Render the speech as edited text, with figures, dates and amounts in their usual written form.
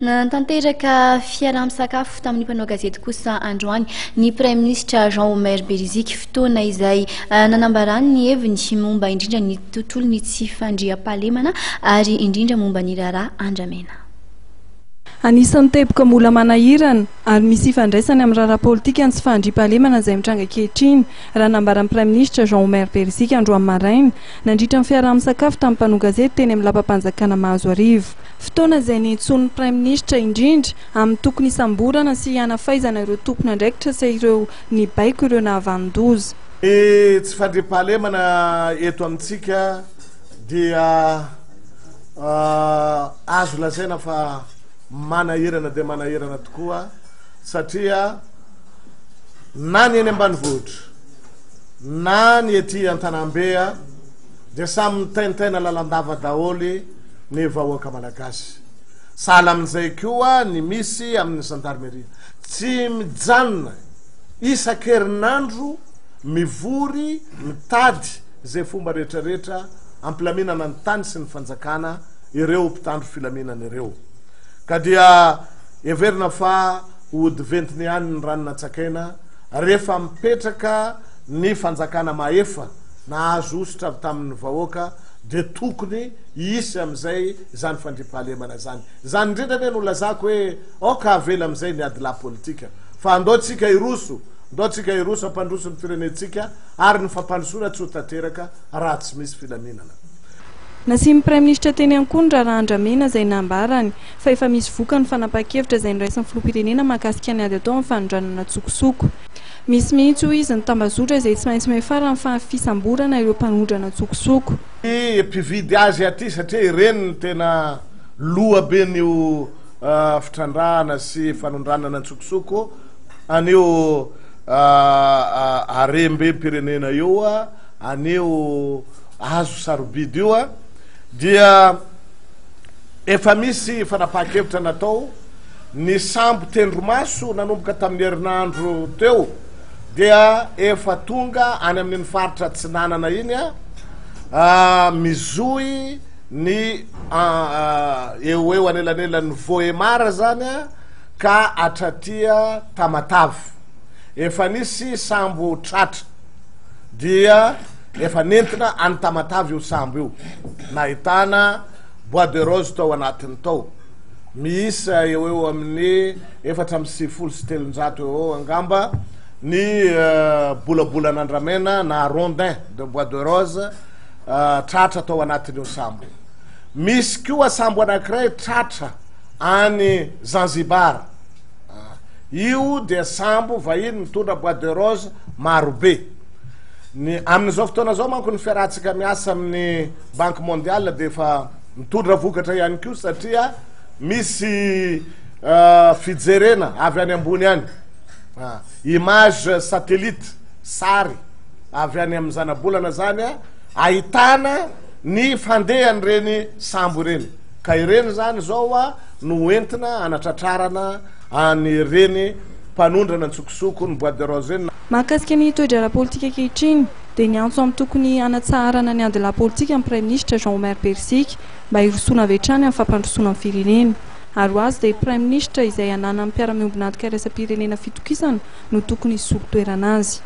Tanteraka fiaraha-misakafo tamin'ny mpanao gazety kosa androany ny Premier ministre Jean-Omer Beriziky fotoana izay nanambarany ny heviny momba indrindra ny tontolon'ny tsy fandriam-pahalemana ary indrindra momba ny raharaha andramena. Anisan'ny teboka mbola manahirana ary misy ifandraisany amin'ny raharaha politika ny tsy fandriam-pahalemana izay mitranga ankehitriny raha nambaran'ny Premier ministre Jean-Omer Beriziky androany maraina nandritra ny fiaraha-misakafo tamin'ny mpanao gazety teny amin'ny lapam-panjakana Mahazoarivo. Fotoana izay niantson'ny Premier ministre indrindra amin'ny tokony isamborana sy hanafaizana ireo tompona andraikitra sy ireo nibaiko ireo nahavandoza. Tsy fandriam-pahalemana eto amintsika dia azo lazaina fa manahirana dia manahirana tokoa satria na ny eny ambanivohitra na ny ety Antanambea dia samy mitaintaina lalandava daholy ny vahoaka malagasy. Sahala amin'izay koa ny misy amin'ny gendarmerie tsy mijanona isan-kerinandro mivory mitady zay fomba rehetrarehetra ampilaminana ny tany sy ny fanjakana ireo mpitandro filaminana ireo. Ka dia everina fa ody ventiny ihany ny ranon'Antsakaina rehefa mipetraka ny fanjakana maefa na azo ositra tamin'ny vahoaka dia tokony isy amin'izay zany fandriam-pahalemana zany. Zany indrindra ne no lazako hoe aoka avela amin'izay ny ady la politika fa andaotsika iroso ampandroso ny firenetsika ary ny fampandrosoana tsy ho tanteraka raha tsy misy filaminana. Nasimy Premier ministre teny ihany koa ny raharaha andramena izay nambarany fa efa misy vokany fanapa-kevitra izay niraisan'ny filoham-pirenena mahakasika ny ady atao amin'ny fanondranana tsokosoko. Misy mihitsy hoy izy ny tambazotra izay tsy maintsy mehafara amin'ny fahafisamborana ireo mpanondrana tsokosoko. Mpividy azy aty satria ireny no tena lohabe n'io fitrandrahana sy fanondranana tsokosoko anio harem-be-pirenena io anio azo sarobidy io dia efa misy fanapa-kevitra natao ny sambo tendromaso nanomboka tamin'ny herinandro teo dia efa tonga any amin'ny faritra Tsinanana iny mizohy ny eo anelanelan'ny Voemara zany ka atratia Tamatavy. Efa nisy sambo tratra dia efa nentina any Tamatavy io sambo io nahitana bois de rose tao anatiny tao misy eo amin'ny 470 eo angamba ny bolabolan'andramena na rondin de bois de rose tratra tao anatiny io sambo. Misy koa sambo anankiray tratra any Zanzibar io dia sambo vahiny mitondra bois de rose marobe. Ny amin'izao fotoana zao manko ny fiarahantsika miasa amin'ny Banque mondiale dia efa mitondra vokatra ihany koa satria misy fijerena avy any ambony any image satellite sary avy any amin'ny zanabolana zany ahitana ny fandehany reny sambo reny ka ireny zany zao no entina anatratrarana any reny mpanondrana tsokosoko ny bois de rose reny. Mahakasika ny toetra la politika ankehitriny dia niantso amin'ny tokony hanatsarana ny ady la politika amin'ny Premier ministre Jean-Omer Beriziky mba hirosoana avy hatrany amin'ny fampandrosoana amin'ny firenena. Ary ho azy dia Premier ministre izay hanana amin'ny mpiara-miombon'ady karaisa-pirenena fitokisana no tokony hisolo toerana azy.